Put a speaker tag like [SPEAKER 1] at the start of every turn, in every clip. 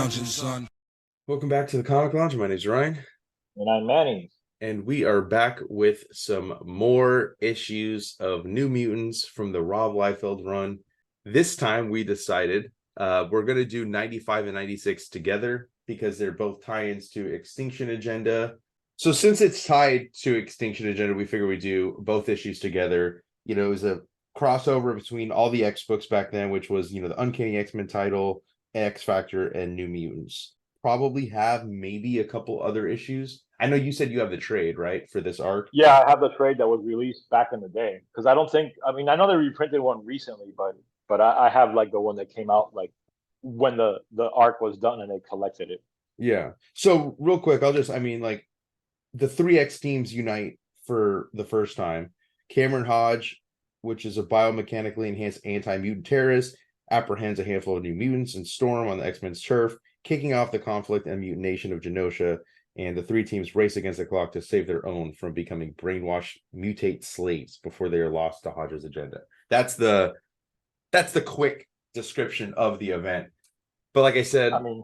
[SPEAKER 1] lounging, son.
[SPEAKER 2] Welcome back to the Comic Lounge. My name's Ryan,
[SPEAKER 3] And I'm Manny.
[SPEAKER 2] and we are back with some more issues of New Mutants from the Rob Liefeld run. This time we decided we're going to do 95 and 96 together because they're both tie-ins to X-Tinction Agenda. So since it's tied to X-Tinction Agenda, we figure we do both issues together. You know, it was a crossover between all the X books back then, which was, the Uncanny X-Men title, X Factor, and New Mutants. Probably have maybe a couple other issues. I know you said you have the trade, right, for this arc?
[SPEAKER 3] Yeah, I have the trade that was released back in the day. Because I don't think, I mean, I know they reprinted one recently, but I have like the one that came out like when the arc was done and they collected it.
[SPEAKER 2] Yeah. So real quick, like the 3X teams unite for the first time. Cameron Hodge, which is a biomechanically enhanced anti-mutant terrorist, apprehends a handful of new mutants and Storm on the X-Men's turf, kicking off the conflict and mutination of Genosha, and the three teams race against the clock to save their own from becoming brainwashed mutate slaves before they are lost to Hodge's agenda. That's the quick description of the event. But like I said,
[SPEAKER 3] I mean,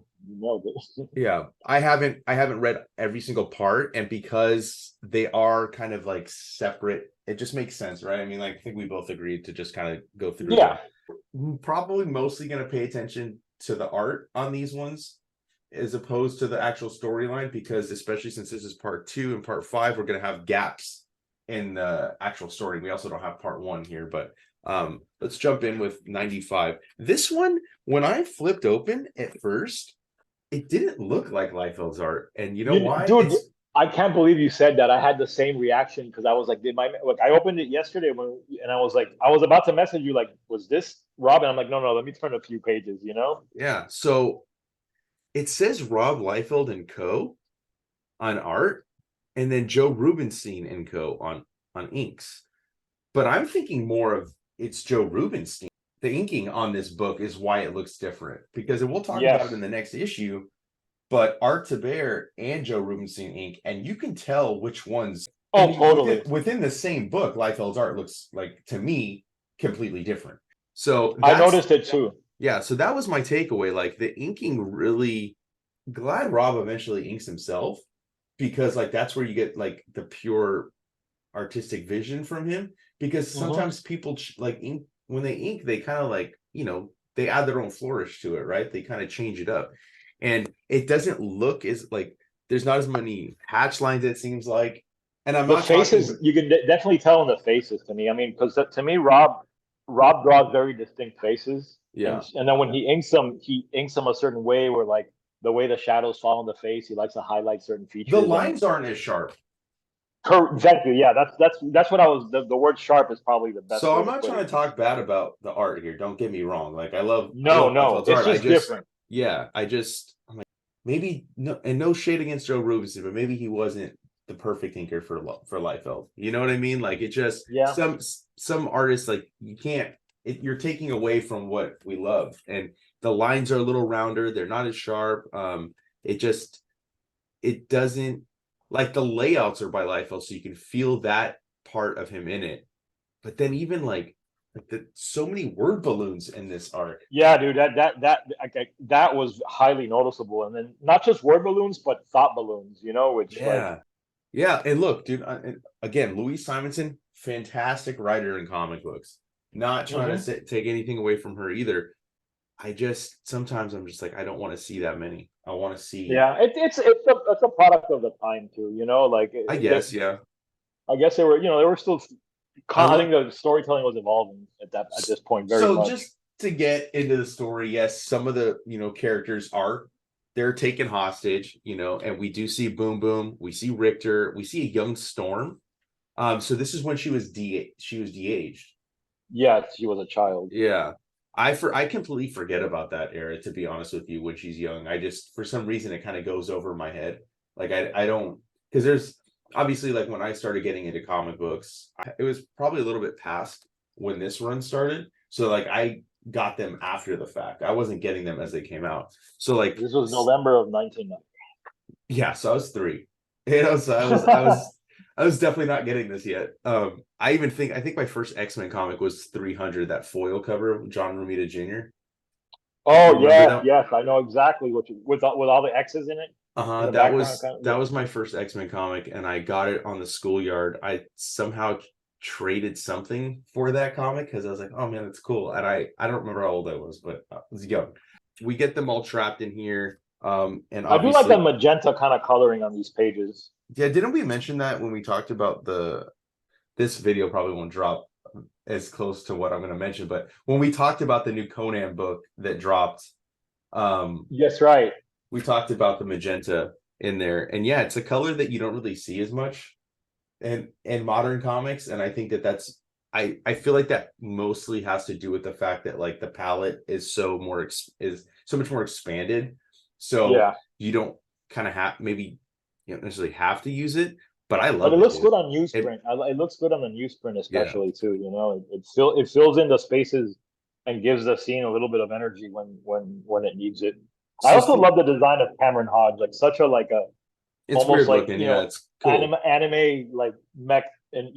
[SPEAKER 3] this.
[SPEAKER 2] Yeah, I haven't read every single part, and because they are kind of like separate, it just makes sense, right? I mean, like I think we both agreed to just kind of go through.
[SPEAKER 3] Yeah.
[SPEAKER 2] Probably mostly going to pay attention to the art on these ones as opposed to the actual storyline, because especially since this is part 2 and part 5, we're going to have gaps in the actual story. We also don't have part 1 here, but let's jump in with 95. This one, when I flipped open at first, it didn't look like Liefeld's art, and you know why?
[SPEAKER 3] Dude, I can't believe you said that. I had the same reaction because I was like, I opened it yesterday and I was like, I was about to message you like, was this Rob? And I'm like, no, let me turn a few pages,
[SPEAKER 2] Yeah. So it says Rob Liefeld and Co. on art, and then Joe Rubinstein and Co. on inks. But I'm thinking more of it's Joe Rubinstein. The inking on this book is why it looks different, because we'll talk about it in the next issue, but Art Bear and Joe Rubinstein ink, and you can tell which ones.
[SPEAKER 3] Totally.
[SPEAKER 2] Within the same book, Liefeld's art looks like, to me, completely different. So
[SPEAKER 3] I noticed it too.
[SPEAKER 2] Yeah, so that was my takeaway. Like the inking really, glad Rob eventually inks himself, because like that's where you get like the pure artistic vision from him, because sometimes people like ink when they ink, they kind of like, they add their own flourish to it, right? They kind of change it up, and it doesn't look as like there's not as many hatch lines, it seems like. And I'm not
[SPEAKER 3] faces
[SPEAKER 2] talking...
[SPEAKER 3] You can definitely tell in the faces to me. I mean, because to me, Rob draws very distinct faces.
[SPEAKER 2] Yeah.
[SPEAKER 3] And then when he inks them a certain way, where like the way the shadows fall on the face, he likes to highlight certain features.
[SPEAKER 2] The lines aren't as sharp.
[SPEAKER 3] Exactly. Yeah, that's what I was. The word sharp is probably the best.
[SPEAKER 2] So I'm not trying to talk bad about the art here. Don't get me wrong. Like I love
[SPEAKER 3] it's
[SPEAKER 2] art.
[SPEAKER 3] just different.
[SPEAKER 2] Yeah, I'm like, maybe no shade against Joe Rubinstein, but maybe he wasn't the perfect inker for Liefeld. You know what I mean? Like it just some artists, like you can't. You're taking away from what we love, and the lines are a little rounder. They're not as sharp. It doesn't. Like the layouts are by Liefeld, so you can feel that part of him in it. But then even like so many word balloons in this arc.
[SPEAKER 3] Yeah, dude, that was highly noticeable. And then not just word balloons, but thought balloons. Which
[SPEAKER 2] yeah. And look, dude, again, Louise Simonson, fantastic writer in comic books. Not trying to take anything away from her either. Sometimes I'm just like, I don't want to see that many. I want to see.
[SPEAKER 3] Yeah, it's a product of the time too. Like
[SPEAKER 2] I guess, yeah.
[SPEAKER 3] I guess they were still. I think the storytelling was evolving at this point very much. So
[SPEAKER 2] just to get into the story, yes, some of the characters they're taken hostage, and we do see Boom Boom, we see Richter, we see a young Storm. So this is when she was de-aged.
[SPEAKER 3] Yeah, she was a child.
[SPEAKER 2] Yeah. I completely forget about that era, to be honest with you, when she's young. I just, for some reason, it kind of goes over my head. Like I don't, because there's obviously, like when I started getting into comic books, it was probably a little bit past when this run started. So like I got them after the fact. I wasn't getting them as they came out. So like
[SPEAKER 3] this was November of 1990.
[SPEAKER 2] Yeah, so I was 3. So I was definitely not getting this yet. I think my first X-Men comic was 300, that foil cover of John Romita Jr.
[SPEAKER 3] Oh
[SPEAKER 2] Remember
[SPEAKER 3] yes,
[SPEAKER 2] that?
[SPEAKER 3] yes, I know exactly what you with all the X's in it in the
[SPEAKER 2] That
[SPEAKER 3] background.
[SPEAKER 2] was
[SPEAKER 3] Kind of,
[SPEAKER 2] that
[SPEAKER 3] yeah.
[SPEAKER 2] was my first X-Men comic, and I got it on the schoolyard. I somehow traded something for that comic because I was like, oh man, it's cool. And I don't remember how old I was, but I was young. We get them all trapped in here. And
[SPEAKER 3] I do like the
[SPEAKER 2] obviously,
[SPEAKER 3] magenta kind of coloring on these pages.
[SPEAKER 2] yeah, didn't we mention that when we talked about this video probably won't drop as close to what I'm going to mention, but when we talked about the new Conan book that dropped,
[SPEAKER 3] Yes, right.
[SPEAKER 2] we talked about the magenta in there, and yeah, it's a color that you don't really see as much in modern comics, and I think that's I feel like that mostly has to do with the fact that like the palette is is so much more expanded, so
[SPEAKER 3] Yeah,
[SPEAKER 2] you don't kind of have maybe you don't necessarily have to use it, but I
[SPEAKER 3] but
[SPEAKER 2] love
[SPEAKER 3] it
[SPEAKER 2] it,
[SPEAKER 3] looks
[SPEAKER 2] dude.
[SPEAKER 3] good on
[SPEAKER 2] It
[SPEAKER 3] newsprint. It looks good on the newsprint,
[SPEAKER 2] Yeah,
[SPEAKER 3] especially too. You know, it fills in the spaces and gives the scene a little bit of energy when it needs it. I
[SPEAKER 2] so
[SPEAKER 3] also
[SPEAKER 2] see,
[SPEAKER 3] love the design of Cameron Hodge, like such a like a
[SPEAKER 2] it's
[SPEAKER 3] almost
[SPEAKER 2] weird
[SPEAKER 3] like
[SPEAKER 2] looking. Yeah, it's cool.
[SPEAKER 3] anime like mech and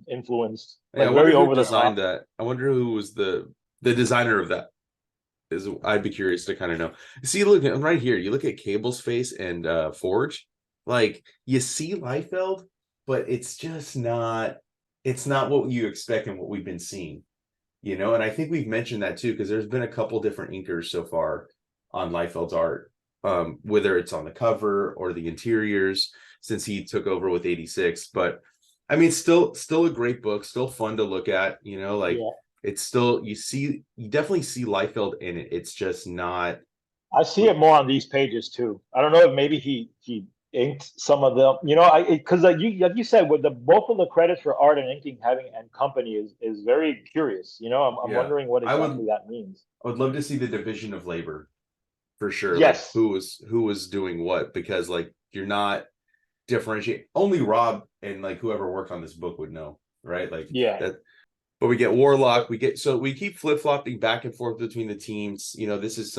[SPEAKER 3] influenced,
[SPEAKER 2] Yeah,
[SPEAKER 3] like
[SPEAKER 2] I wonder
[SPEAKER 3] very
[SPEAKER 2] who
[SPEAKER 3] over the
[SPEAKER 2] designed
[SPEAKER 3] top.
[SPEAKER 2] that. I wonder who was the designer of that. Is I'd be curious to kind of know. See, look right here. You look at Cable's face and Forge, like you see Liefeld, but it's just not. It's not what you expect and what we've been seeing, And I think we've mentioned that too because there's been a couple different inkers so far on Liefeld's art, whether it's on the cover or the interiors since he took over with 86. But I mean, still a great book, still fun to look at. Like
[SPEAKER 3] Yeah,
[SPEAKER 2] it's still you definitely see Liefeld in it. It's just not.
[SPEAKER 3] I see it more on these pages too. I don't know if maybe he inked some of them. You know, I because like you said, with the both of the credits for art and inking having and company is very curious. You know, I'm
[SPEAKER 2] Yeah,
[SPEAKER 3] wondering what
[SPEAKER 2] I would
[SPEAKER 3] exactly that means.
[SPEAKER 2] I would love to see the division of labor for sure. Like
[SPEAKER 3] Yes.
[SPEAKER 2] who was doing what because like you're not differentiate. Only Rob and like whoever worked on this book would know, right? Like
[SPEAKER 3] Yeah.
[SPEAKER 2] that. But we get Warlock. We keep flip flopping back and forth between the teams. This is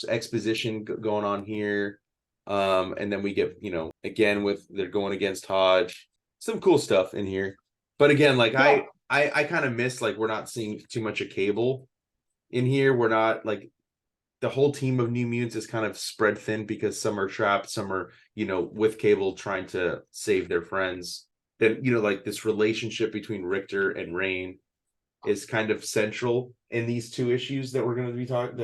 [SPEAKER 2] exposition going on here, and then we get again with they're going against Hodge. Some cool stuff in here, but again, like
[SPEAKER 3] Yeah.
[SPEAKER 2] I kind of miss like we're not seeing too much of Cable in here. We're not like the whole team of New Mutants is kind of spread thin because some are trapped, some are, with Cable trying to save their friends. Then, like this relationship between Richter and Rain is kind of central in these two issues that we're going to be talking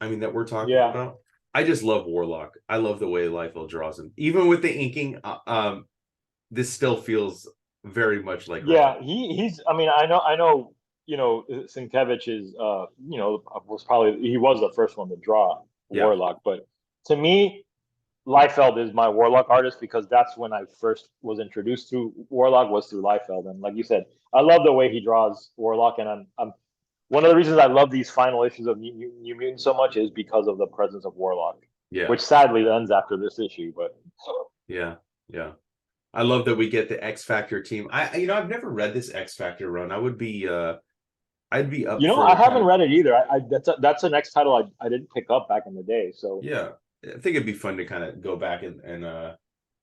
[SPEAKER 2] that we're talking
[SPEAKER 3] Yeah.
[SPEAKER 2] about. I just love Warlock. I love the way Liefeld draws him. Even with the inking, this still feels very much like Rob.
[SPEAKER 3] Yeah. He's. I mean, I know. You know, Sienkiewicz is. He was the first one to draw
[SPEAKER 2] Yeah.
[SPEAKER 3] Warlock, but to me, Liefeld is my Warlock artist because that's when I first was introduced to Warlock was through Liefeld, and like you said, I love the way he draws Warlock, and I'm one of the reasons I love these final issues of New Mutants so much is because of the presence of Warlock,
[SPEAKER 2] Yeah.
[SPEAKER 3] which sadly ends after this issue. But
[SPEAKER 2] Yeah. Yeah. I love that we get the X Factor team. I've never read this X Factor run. I'd be up
[SPEAKER 3] I
[SPEAKER 2] for kind
[SPEAKER 3] haven't
[SPEAKER 2] of
[SPEAKER 3] read it either. That's the next title I didn't pick up back in the day. So
[SPEAKER 2] yeah. I think it'd be fun to kind of go back and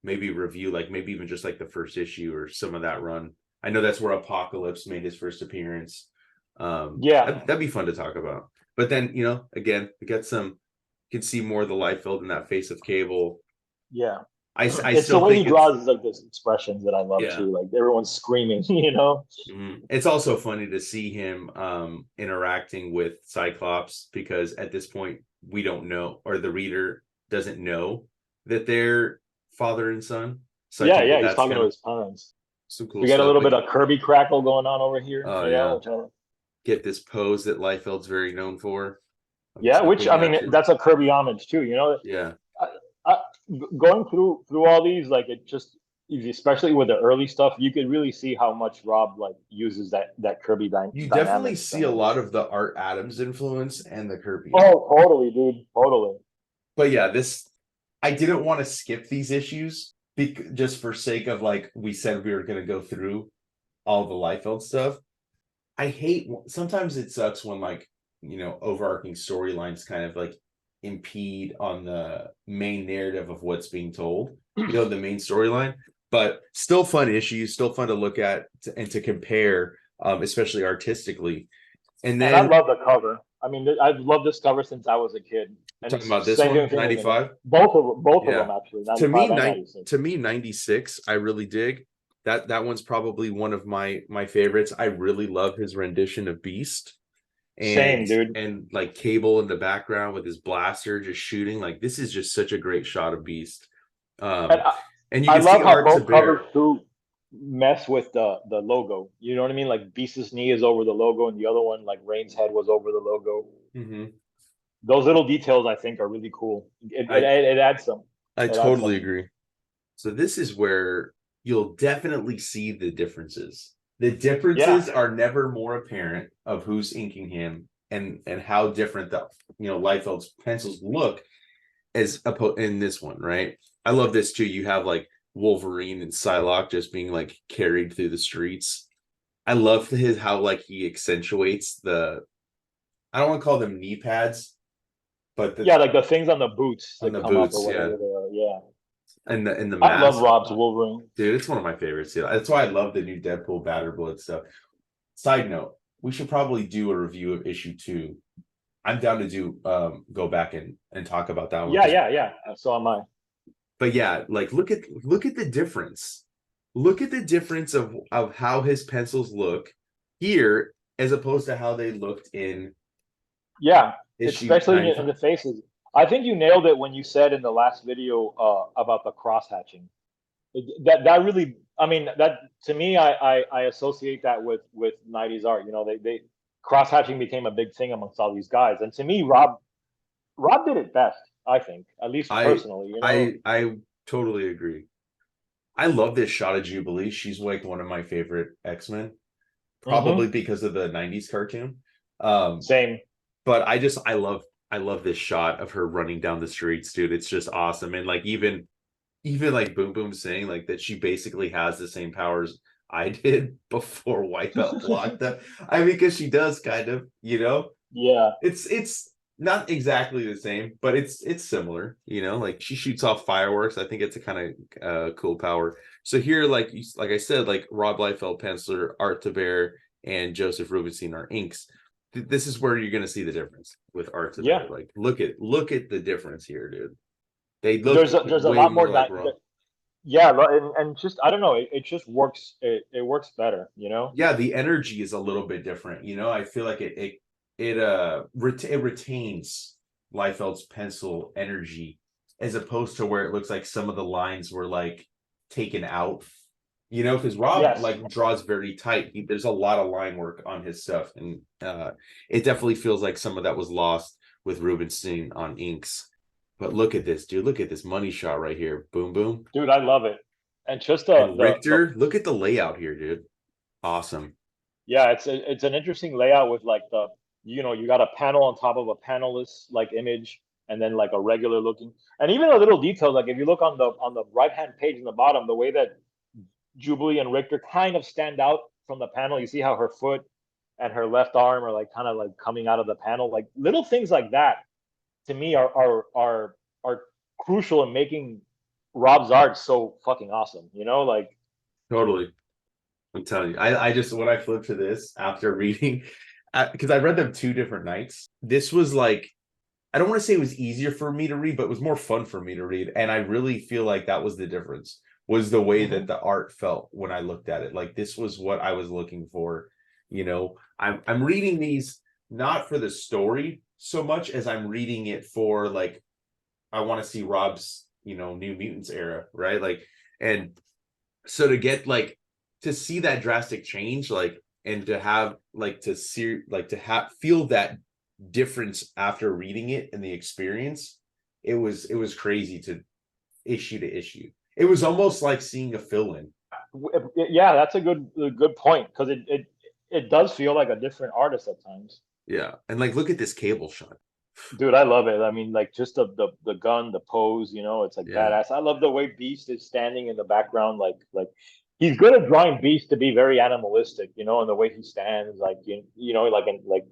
[SPEAKER 2] maybe review like maybe even just like the first issue or some of that run. I know that's where Apocalypse made his first appearance.
[SPEAKER 3] yeah,
[SPEAKER 2] That'd be fun to talk about. But then, again, we got you can see more of the Liefeld in that face of Cable.
[SPEAKER 3] yeah.
[SPEAKER 2] I
[SPEAKER 3] It's the
[SPEAKER 2] still
[SPEAKER 3] way he
[SPEAKER 2] think
[SPEAKER 3] draws like this expressions that I love
[SPEAKER 2] yeah.
[SPEAKER 3] too. Like everyone's screaming, you know.
[SPEAKER 2] It's also funny to see him interacting with Cyclops because at this point we don't know, or the reader doesn't know that they're father and son. So I
[SPEAKER 3] Yeah,
[SPEAKER 2] think that
[SPEAKER 3] yeah. He's
[SPEAKER 2] that's
[SPEAKER 3] talking
[SPEAKER 2] kind
[SPEAKER 3] to
[SPEAKER 2] of
[SPEAKER 3] his parents.
[SPEAKER 2] some cool
[SPEAKER 3] We get a
[SPEAKER 2] stuff.
[SPEAKER 3] little bit
[SPEAKER 2] Like,
[SPEAKER 3] of Kirby crackle going on over here,
[SPEAKER 2] oh
[SPEAKER 3] you know.
[SPEAKER 2] yeah, get this pose that Liefeld's very known for,
[SPEAKER 3] Yeah, which I
[SPEAKER 2] stepping
[SPEAKER 3] mean,
[SPEAKER 2] out to.
[SPEAKER 3] that's a Kirby homage too. You know,
[SPEAKER 2] Yeah,
[SPEAKER 3] I, going through all these, like it just, especially with the early stuff, you could really see how much Rob like uses that Kirby
[SPEAKER 2] you definitely
[SPEAKER 3] dynamics.
[SPEAKER 2] see a lot of the Art Adams influence and the Kirby.
[SPEAKER 3] Oh, totally, dude, totally.
[SPEAKER 2] But yeah, I didn't want to skip these issues just for sake of like we said we were going to go through all the Liefeld stuff. I hate sometimes it sucks when like overarching storylines kind of like impede on the main narrative of what's being told. The main storyline, but still fun issues, still fun to look at and to compare, especially artistically. And
[SPEAKER 3] And I
[SPEAKER 2] then
[SPEAKER 3] love the cover. I mean, I've loved this cover since I was a kid, and
[SPEAKER 2] Talking
[SPEAKER 3] it's
[SPEAKER 2] about this
[SPEAKER 3] same
[SPEAKER 2] one,
[SPEAKER 3] thing with
[SPEAKER 2] 95.
[SPEAKER 3] both of
[SPEAKER 2] Yeah.
[SPEAKER 3] them actually, 95 and 96.
[SPEAKER 2] To me, 96, I really dig. That one's probably one of my favorites. I really love his rendition of Beast.
[SPEAKER 3] Same, dude.
[SPEAKER 2] And like Cable in the background with his blaster just shooting. Like this is just such a great shot of Beast.
[SPEAKER 3] And
[SPEAKER 2] And you
[SPEAKER 3] I
[SPEAKER 2] can see
[SPEAKER 3] love how
[SPEAKER 2] art to
[SPEAKER 3] both covers
[SPEAKER 2] bear.
[SPEAKER 3] too mess with the logo. You know what I mean? Like Beast's knee is over the logo, and the other one, like Rain's head, was over the logo.
[SPEAKER 2] Mhm.
[SPEAKER 3] Those little details, I think, are really cool. It adds some.
[SPEAKER 2] I
[SPEAKER 3] It adds
[SPEAKER 2] totally
[SPEAKER 3] some.
[SPEAKER 2] agree. So this is where you'll definitely see the differences. The differences
[SPEAKER 3] Yeah,
[SPEAKER 2] are never more apparent of who's inking him and how different the Liefeld's pencils look as opposed in this one, right? I love this too. You have like Wolverine and Psylocke just being like carried through the streets. I love his how like he accentuates the I don't want to call them knee pads, but
[SPEAKER 3] yeah, like the things on the boots
[SPEAKER 2] on
[SPEAKER 3] that
[SPEAKER 2] the
[SPEAKER 3] come up or
[SPEAKER 2] boots,
[SPEAKER 3] whatever
[SPEAKER 2] yeah,
[SPEAKER 3] they are. Yeah,
[SPEAKER 2] and the
[SPEAKER 3] I love
[SPEAKER 2] mask.
[SPEAKER 3] Rob's Wolverine.
[SPEAKER 2] Dude, it's one of my favorites. Yeah, that's why I love the new Deadpool Batter Blood stuff. Side note: we should probably do a review of issue 2. I'm down to do go back and talk about that one.
[SPEAKER 3] Yeah, yeah, yeah. So am I.
[SPEAKER 2] But yeah, like look at the difference. Look at the difference of how his pencils look here as opposed to how they looked in
[SPEAKER 3] Yeah,
[SPEAKER 2] issue
[SPEAKER 3] especially in
[SPEAKER 2] 95.
[SPEAKER 3] the faces. I think you nailed it when you said in the last video about the cross hatching. That really, I mean, that to me, I associate that with 90s art. You know, they cross hatching became a big thing amongst all these guys, and to me, Rob did it best. I think, at least
[SPEAKER 2] I
[SPEAKER 3] personally. You know.
[SPEAKER 2] I totally agree. I love this shot of Jubilee. She's like one of my favorite X-Men, probably
[SPEAKER 3] Hmm.
[SPEAKER 2] because of the 90s cartoon. Um,
[SPEAKER 3] Same.
[SPEAKER 2] but I love this shot of her running down the streets, dude. It's just awesome. And like even like Boom Boom saying like that she basically has the same powers I did before Wipeout blocked them. I mean, because she does kind of,
[SPEAKER 3] Yeah.
[SPEAKER 2] it's not exactly the same, but it's similar, like she shoots off fireworks. I think it's a kind of cool power. So here, like I said, like Rob Liefeld penciler, Art Taver, and Joseph Rubinstein are inks. This is where you're gonna see the difference with Art Taver.
[SPEAKER 3] Yeah.
[SPEAKER 2] Like look at the difference here, dude. They look
[SPEAKER 3] There's a
[SPEAKER 2] way
[SPEAKER 3] lot
[SPEAKER 2] more
[SPEAKER 3] more
[SPEAKER 2] like Rob.
[SPEAKER 3] yeah, and just I don't know, it just works. It works better. You know.
[SPEAKER 2] Yeah, the energy is a little bit different. I feel like it retains Liefeld's pencil energy as opposed to where it looks like some of the lines were like taken out. Because Rob
[SPEAKER 3] Yes.
[SPEAKER 2] like draws very tight. There's a lot of line work on his stuff, and it definitely feels like some of that was lost with Rubenstein on inks. But look at this, dude. Look at this money shot right here. Boom, boom.
[SPEAKER 3] Dude, I love it. And just
[SPEAKER 2] And
[SPEAKER 3] the
[SPEAKER 2] Richter, look at the layout here, dude. Awesome.
[SPEAKER 3] yeah, it's an interesting layout with like you got a panel on top of a panelist like image, and then like a regular looking, and even a little detail, like if you look on the right hand page in the bottom, the way that Jubilee and Richter kind of stand out from the panel. You see how her foot and her left arm are like kind of like coming out of the panel. Like little things like that to me are crucial in making Rob's art so fucking awesome. You know, like
[SPEAKER 2] Totally. I'm telling you, I just when I flipped to this after reading, because I read them 2 different nights. This was like, I don't want to say it was easier for me to read, but it was more fun for me to read, and I really feel like that was the difference. Was the way that the art felt when I looked at it. Like this was what I was looking for. I'm reading these not for the story so much as I'm reading it for like I want to see Rob's New Mutants era, right? Like, and so to get like to see that drastic change, like, and to have like to see like to have feel that difference after reading it and the experience, it was crazy to issue. It was almost like seeing a fill-in.
[SPEAKER 3] yeah, that's a good point because it does feel like a different artist at times.
[SPEAKER 2] Yeah, and like look at this Cable shot.
[SPEAKER 3] Dude, I love it. I mean, like just the gun, the pose, it's like
[SPEAKER 2] Yeah,
[SPEAKER 3] badass. I love the way Beast is standing in the background, like he's good at drawing Beast to be very animalistic, and the way he stands, like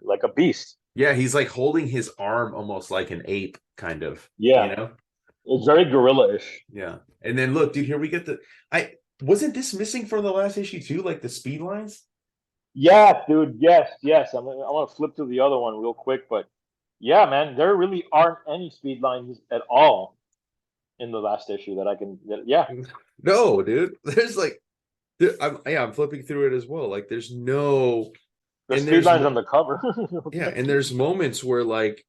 [SPEAKER 3] like a beast.
[SPEAKER 2] yeah, he's like holding his arm almost like an ape, kind of.
[SPEAKER 3] Yeah, it's very gorilla-ish.
[SPEAKER 2] Yeah, and then look, dude, here we get I wasn't this missing from the last issue too, like the speed lines.
[SPEAKER 3] Yeah, dude. Yes, yes. I want to flip to the other one real quick, but yeah, man, there really aren't any speed lines at all in the last issue that I can. Yeah,
[SPEAKER 2] No, dude. There's like, I'm flipping through it as well. Like, there's no,
[SPEAKER 3] the
[SPEAKER 2] and
[SPEAKER 3] speed
[SPEAKER 2] there's
[SPEAKER 3] lines on the cover.
[SPEAKER 2] yeah, and there's moments where like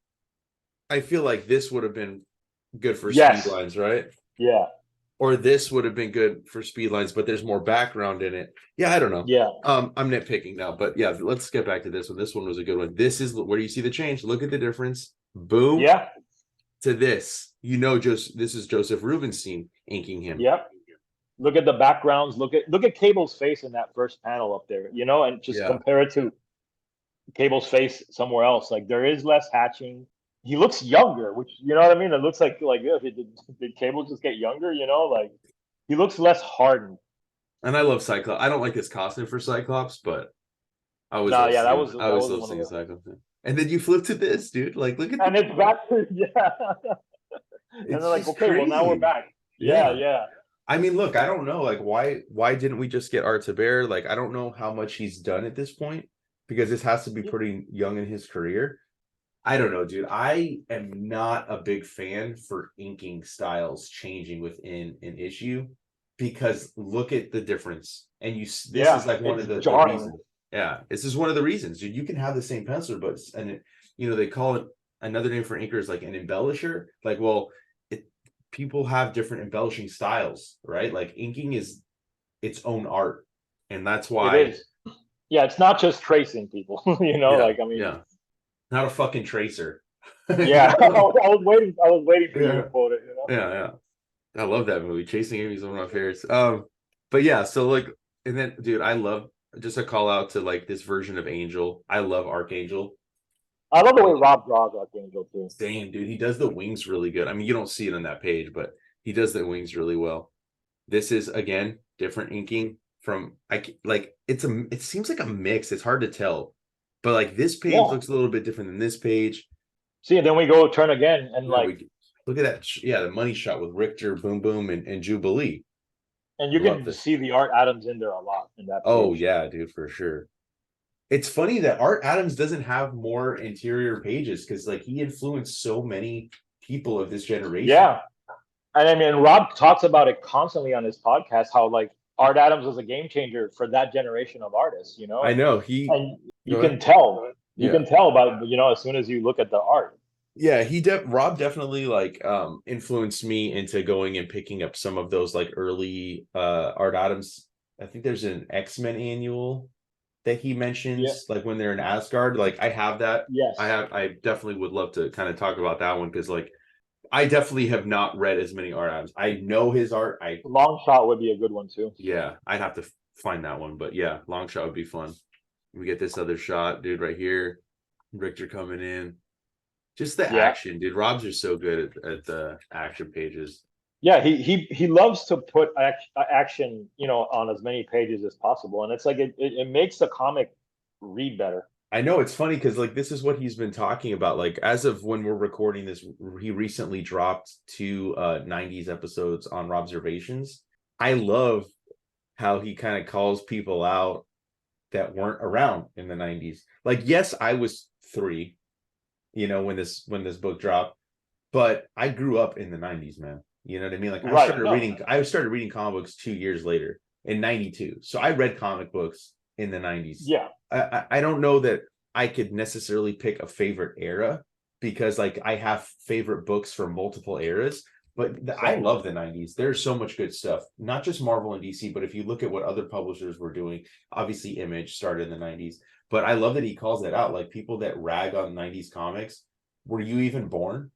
[SPEAKER 2] I feel like this would have been good for speed
[SPEAKER 3] Yes.
[SPEAKER 2] lines, right?
[SPEAKER 3] Yeah.
[SPEAKER 2] Or this would have been good for speed lines, but there's more background in it. Yeah, I don't know.
[SPEAKER 3] Yeah.
[SPEAKER 2] I'm nitpicking now, but yeah, let's get back to this one. This one was a good one. This is where you see the change. Look at the difference. Boom
[SPEAKER 3] Yeah.
[SPEAKER 2] to this. Just this is Joseph Rubenstein inking him.
[SPEAKER 3] Yep. Look at the backgrounds. Look at Cable's face in that first panel up there. And just
[SPEAKER 2] Yeah.
[SPEAKER 3] compare it to Cable's face somewhere else. Like there is less hatching. He looks younger, which you know what I mean. It looks like yeah, did Cable just get younger? Like he looks less hardened.
[SPEAKER 2] And I love Cyclops. I don't like his costume for Cyclops, but I always
[SPEAKER 3] No,
[SPEAKER 2] love
[SPEAKER 3] yeah, that
[SPEAKER 2] seeing
[SPEAKER 3] was
[SPEAKER 2] I
[SPEAKER 3] that
[SPEAKER 2] always
[SPEAKER 3] was
[SPEAKER 2] love
[SPEAKER 3] one of
[SPEAKER 2] seeing
[SPEAKER 3] the.
[SPEAKER 2] Cyclops. And then you flip to this, dude. Like, look at
[SPEAKER 3] And it's back to yeah. And they're
[SPEAKER 2] it's
[SPEAKER 3] like,
[SPEAKER 2] just
[SPEAKER 3] okay, well now we're
[SPEAKER 2] crazy.
[SPEAKER 3] back. Yeah,
[SPEAKER 2] Yeah.
[SPEAKER 3] yeah.
[SPEAKER 2] I mean, look, I don't know, like why didn't we just get Art to Bear? Like, I don't know how much he's done at this point because this has to be pretty young in his career. I don't know, dude. I am not a big fan for inking styles changing within an issue because look at the difference. And this
[SPEAKER 3] Yeah,
[SPEAKER 2] is like one
[SPEAKER 3] it's
[SPEAKER 2] of the
[SPEAKER 3] jarring.
[SPEAKER 2] reasons. Yeah, this is one of the reasons, dude. You can have the same pencil, but they call it another name for inker is like an embellisher. Like, well, people have different embellishing styles, right? Like inking is its own art, and that's
[SPEAKER 3] It
[SPEAKER 2] why.
[SPEAKER 3] is. Yeah, it's not just tracing people.
[SPEAKER 2] Yeah,
[SPEAKER 3] Like I mean,
[SPEAKER 2] yeah, not a fucking tracer.
[SPEAKER 3] yeah. I was waiting for you to
[SPEAKER 2] Yeah,
[SPEAKER 3] quote it.
[SPEAKER 2] yeah, yeah. I love that movie. Chasing Amy is one of my favorites. But yeah, so like, and then, dude, I love just a call out to like this version of Angel. I love Archangel.
[SPEAKER 3] I love the way Rob draws Archangel too.
[SPEAKER 2] Damn, dude, he does the wings really good. I mean, you don't see it on that page, but he does the wings really well. This is again different inking from it seems like a mix. It's hard to tell, but like this page
[SPEAKER 3] Yeah.
[SPEAKER 2] looks a little bit different than this page.
[SPEAKER 3] See, and then we go turn again, and
[SPEAKER 2] Yeah,
[SPEAKER 3] like,
[SPEAKER 2] we look at that. Yeah, the money shot with Richter, Boom Boom, and Jubilee.
[SPEAKER 3] and you
[SPEAKER 2] Love
[SPEAKER 3] can
[SPEAKER 2] this.
[SPEAKER 3] see the Art Adams in there a lot in that
[SPEAKER 2] Oh
[SPEAKER 3] page.
[SPEAKER 2] yeah, dude, for sure. It's funny that Art Adams doesn't have more interior pages because like he influenced so many people of this generation.
[SPEAKER 3] Yeah, and I mean, Rob talks about it constantly on his podcast. How like Art Adams was a game changer for that generation of artists.
[SPEAKER 2] I know he.
[SPEAKER 3] And you
[SPEAKER 2] Go
[SPEAKER 3] can
[SPEAKER 2] ahead.
[SPEAKER 3] tell. You
[SPEAKER 2] Yeah.
[SPEAKER 3] can tell by as soon as you look at the art.
[SPEAKER 2] Yeah, Rob definitely like influenced me into going and picking up some of those like early Art Adams. I think there's an X-Men annual that he
[SPEAKER 3] Yeah.
[SPEAKER 2] mentions like when they're in Asgard. Like I have that.
[SPEAKER 3] Yes.
[SPEAKER 2] I definitely would love to kind of talk about that one because like I definitely have not read as many Art Adams. I know his art.
[SPEAKER 3] Long shot would be a good one too.
[SPEAKER 2] Yeah, I'd have to find that one, but yeah, long shot would be fun. We get this other shot, dude, right here. Richter coming in. Just the
[SPEAKER 3] Yeah.
[SPEAKER 2] action, dude. Rob's are so good at the action pages.
[SPEAKER 3] Yeah, he loves to put action, on as many pages as possible, and it's like it makes the comic read better.
[SPEAKER 2] I know it's funny because like this is what he's been talking about. Like as of when we're recording this, he recently dropped two 90s episodes on Robservations. I love how he kind of calls people out that weren't around in the 90s. Like, yes, I was 3, when this book dropped, but I grew up in the 90s, man. You know what I mean? Like
[SPEAKER 3] Right.
[SPEAKER 2] I started reading comic books 2 years later in 92. So I read comic books in the 90s.
[SPEAKER 3] Yeah.
[SPEAKER 2] I don't know that I could necessarily pick a favorite era because like I have favorite books from multiple eras, but I love the 90s. There's so much good stuff, not just Marvel and DC, but if you look at what other publishers were doing, obviously Image started in the 90s, but I love that he calls that out. Like people that rag on 90s comics, were you even born?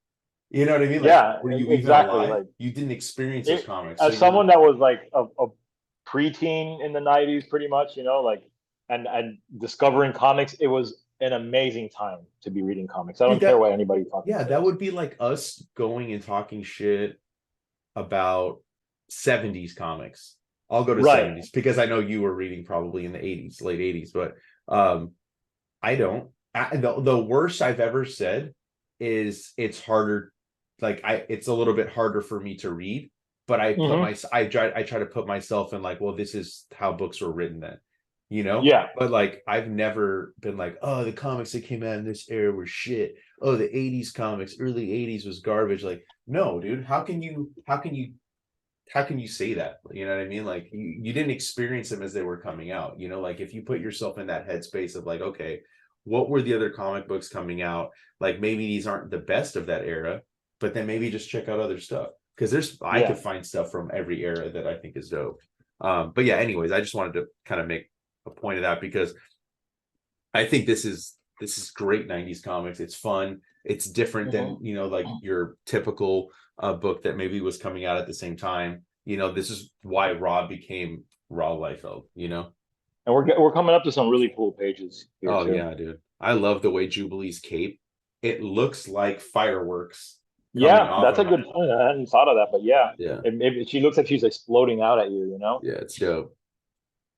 [SPEAKER 2] You know what I mean? Like,
[SPEAKER 3] Yeah,
[SPEAKER 2] were you
[SPEAKER 3] exactly.
[SPEAKER 2] even alive?
[SPEAKER 3] Like
[SPEAKER 2] You didn't experience those comics.
[SPEAKER 3] as someone that was like a preteen in the '90s, pretty much, like and discovering comics, it was an amazing time to be reading comics. I don't care what anybody talks.
[SPEAKER 2] Yeah, that would be like us going and talking shit about 70s comics. I'll go to 70s because I know you were reading probably in the 80s, late 80s, but I don't. The worst I've ever said is it's harder. Like it's a little bit harder for me to read, but I try to put myself in like, well, this is how books were written then.
[SPEAKER 3] Yeah.
[SPEAKER 2] But like I've never been like, oh, the comics that came out in this era were shit. Oh, the 80s comics, early 80s was garbage. Like, no, dude, how can you say that? You know what I mean? Like you didn't experience them as they were coming out. Like if you put yourself in that headspace of like, okay, what were the other comic books coming out? Like maybe these aren't the best of that era, but then maybe just check out other stuff. Because I
[SPEAKER 3] Yeah.
[SPEAKER 2] could find stuff from every era that I think is dope. But yeah, anyways, I just wanted to kind of make a point of that because I think this is great 90s comics. It's fun. It's different than,
[SPEAKER 3] Mhm.
[SPEAKER 2] like your typical book that maybe was coming out at the same time. This is why Rob became Rob Liefeld.
[SPEAKER 3] And we're coming up to some really cool pages here
[SPEAKER 2] Oh
[SPEAKER 3] too.
[SPEAKER 2] yeah, dude. I love the way Jubilee's cape. It looks like fireworks coming
[SPEAKER 3] Yeah,
[SPEAKER 2] off
[SPEAKER 3] that's a
[SPEAKER 2] of her.
[SPEAKER 3] good point. I hadn't thought of that, but yeah,
[SPEAKER 2] Yeah.
[SPEAKER 3] she looks like she's exploding out at you.
[SPEAKER 2] Yeah, it's dope.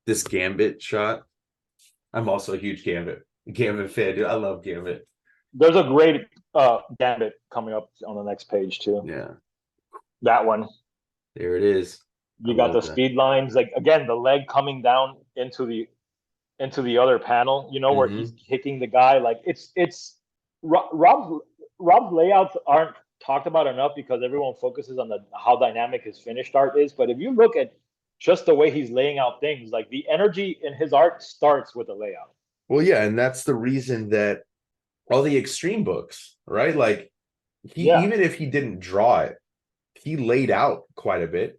[SPEAKER 2] This Gambit shot. I'm also a huge Gambit fan, dude. I love Gambit.
[SPEAKER 3] There's a great Gambit coming up on the next page too.
[SPEAKER 2] Yeah,
[SPEAKER 3] That one.
[SPEAKER 2] there it is. I
[SPEAKER 3] You got
[SPEAKER 2] love
[SPEAKER 3] the
[SPEAKER 2] that.
[SPEAKER 3] speed lines, like again, the leg coming down into the other panel, where he's
[SPEAKER 2] Hmm.
[SPEAKER 3] kicking the guy. Like it's Rob's layouts aren't talked about enough because everyone focuses on how dynamic his finished art is. But if you look at just the way he's laying out things, like the energy in his art starts with the layout.
[SPEAKER 2] Well, yeah, and that's the reason that all the extreme books, right? Like
[SPEAKER 3] Yeah.
[SPEAKER 2] even if he didn't draw it, he laid out quite a bit.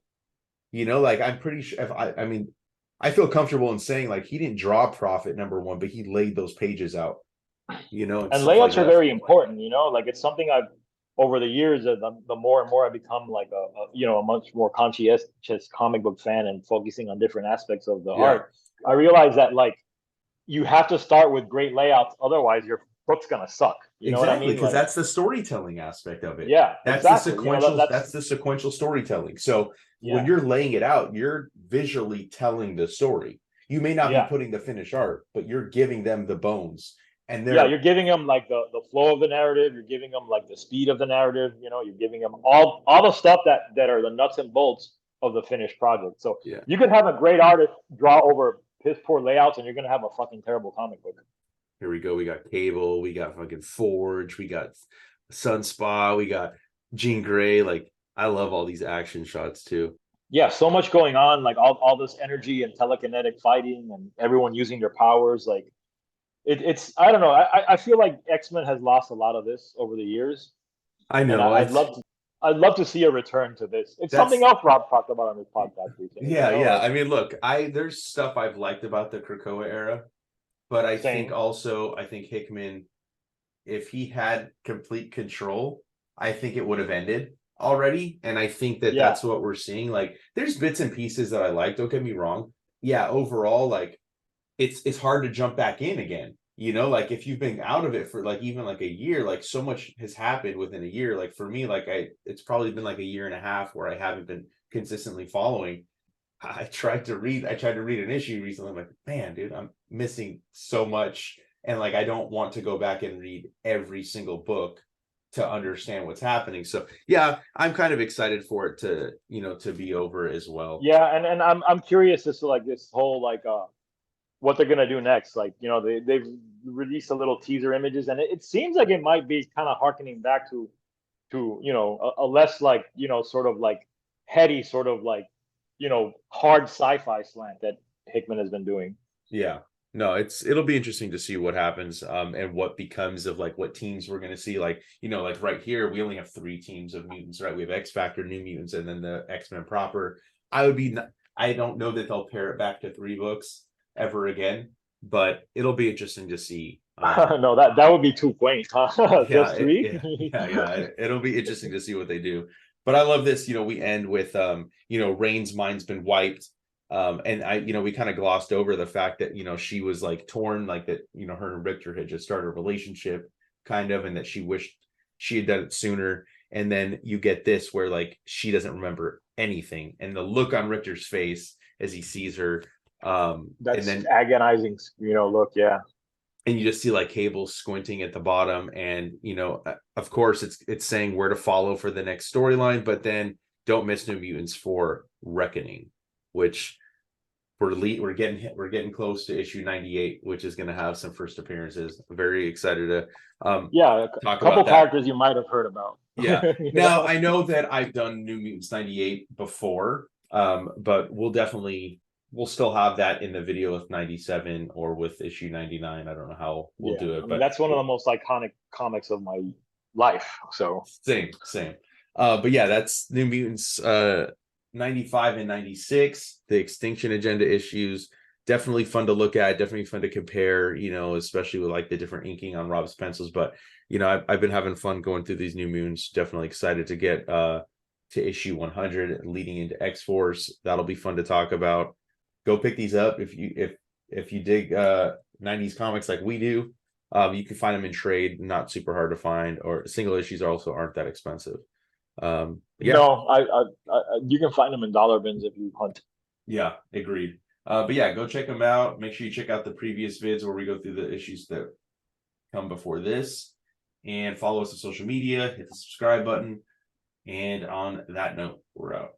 [SPEAKER 2] Like I'm pretty sure if I mean, I feel comfortable in saying like he didn't draw Prophet #1, but he laid those pages out, and
[SPEAKER 3] And
[SPEAKER 2] stuff like
[SPEAKER 3] layouts are
[SPEAKER 2] that.
[SPEAKER 3] very important, like it's something I've over the years, the more and more I become like a much more conscientious comic book fan and focusing on different aspects of the
[SPEAKER 2] Yeah,
[SPEAKER 3] art. I realize that like you have to start with great layouts, otherwise your book's gonna suck. You know what I
[SPEAKER 2] exactly,
[SPEAKER 3] mean?
[SPEAKER 2] because
[SPEAKER 3] Like,
[SPEAKER 2] that's the storytelling aspect of it.
[SPEAKER 3] yeah,
[SPEAKER 2] That's the
[SPEAKER 3] exactly.
[SPEAKER 2] sequential.
[SPEAKER 3] That's
[SPEAKER 2] That's the sequential storytelling. So when
[SPEAKER 3] yeah,
[SPEAKER 2] you're laying it out, you're visually telling the story. You may not be
[SPEAKER 3] yeah,
[SPEAKER 2] putting the finished art, but you're giving them the bones, and
[SPEAKER 3] yeah.
[SPEAKER 2] they're
[SPEAKER 3] You're giving them like the flow of the narrative. You're giving them like the speed of the narrative. You're giving them all the stuff that are the nuts and bolts of the finished project. So
[SPEAKER 2] yeah.
[SPEAKER 3] you could have a great artist draw over piss poor layouts, and you're gonna have a fucking terrible comic book.
[SPEAKER 2] Here we go. We got Cable. We got fucking Forge. We got Sunspa. We got Jean Grey. Like I love all these action shots too.
[SPEAKER 3] Yeah, so much going on, like all this energy and telekinetic fighting, and everyone using their powers. Like it's I don't know. I feel like X-Men has lost a lot of this over the years,
[SPEAKER 2] I
[SPEAKER 3] and
[SPEAKER 2] know
[SPEAKER 3] I'd love to see a return to this. It's something
[SPEAKER 2] that's
[SPEAKER 3] else Rob talked about on his podcast recently.
[SPEAKER 2] yeah.
[SPEAKER 3] Like
[SPEAKER 2] I mean, look, there's stuff I've liked about the Krakoa era, but
[SPEAKER 3] same.
[SPEAKER 2] I think Hickman, if he had complete control, I think it would have ended already. And I think that
[SPEAKER 3] Yeah,
[SPEAKER 2] that's what we're seeing. Like, there's bits and pieces that I like. Don't get me wrong. Yeah, overall, like it's hard to jump back in again. Like if you've been out of it for like even like a year, like so much has happened within a year. Like for me, like it's probably been like a year and a half where I haven't been consistently following. I tried to read an issue recently. I'm like, man, dude, I'm missing so much. And like I don't want to go back and read every single book to understand what's happening. So yeah, I'm kind of excited for it to be over as well.
[SPEAKER 3] yeah, and I'm curious as to like this whole like what they're gonna do next. Like they've released a little teaser images, and it seems like it might be kind of harkening back to a less like sort of like heady sort of like hard sci-fi slant that Hickman has been doing.
[SPEAKER 2] Yeah. No, it'll be interesting to see what happens and what becomes of like what teams we're gonna see. Like, like right here, we only have 3 teams of mutants, right? We have X Factor, New Mutants, and then the X-Men proper. I don't know that they'll pare it back to 3 books ever again, but it'll be interesting to see.
[SPEAKER 3] No, that would be too quaint, huh?
[SPEAKER 2] Yeah,
[SPEAKER 3] Just three.
[SPEAKER 2] it'll be interesting to see what they do. But I love this. We end with Rain's mind's been wiped. And we kind of glossed over the fact that she was like torn, like that her and Richter had just started a relationship, kind of, and that she wished she had done it sooner. And then you get this where like she doesn't remember anything, and the look on Richter's face as he sees her, and
[SPEAKER 3] That's
[SPEAKER 2] then
[SPEAKER 3] agonizing, look, yeah.
[SPEAKER 2] and you just see like Cable squinting at the bottom, and of course it's saying where to follow for the next storyline, but then don't miss New Mutants for Reckoning, which we're getting close to issue 98, which is going to have some first appearances. I'm very excited to
[SPEAKER 3] Yeah, a
[SPEAKER 2] talk
[SPEAKER 3] couple
[SPEAKER 2] about that.
[SPEAKER 3] characters you might have heard about.
[SPEAKER 2] Yeah.
[SPEAKER 3] You
[SPEAKER 2] Now
[SPEAKER 3] know?
[SPEAKER 2] I know that I've done New Mutants 98 before, but we'll still have that in the video with 97 or with issue 99. I don't know how we'll do
[SPEAKER 3] I
[SPEAKER 2] it,
[SPEAKER 3] mean,
[SPEAKER 2] but
[SPEAKER 3] that's one of the most iconic comics of my life. So
[SPEAKER 2] same. But yeah, that's New Mutants 95 and 96, the X-Tinction Agenda issues. Definitely fun to look at, definitely fun to compare, you know, especially with like the different inking on Rob's pencils. But you know, I've been having fun going through these New Mutants. Definitely excited to get to issue 100 leading into X-Force. That'll be fun to talk about. Go pick these up if you dig 90s comics like we do. You can find them in trade, not super hard to find, or single issues also aren't that expensive. Yeah,
[SPEAKER 3] no, you can find them in dollar bins if you hunt.
[SPEAKER 2] yeah, agreed. But yeah, go check them out. Make sure you check out the previous vids where we go through the issues that come before this, and follow us on social media, hit the subscribe button. And on that note, we're out.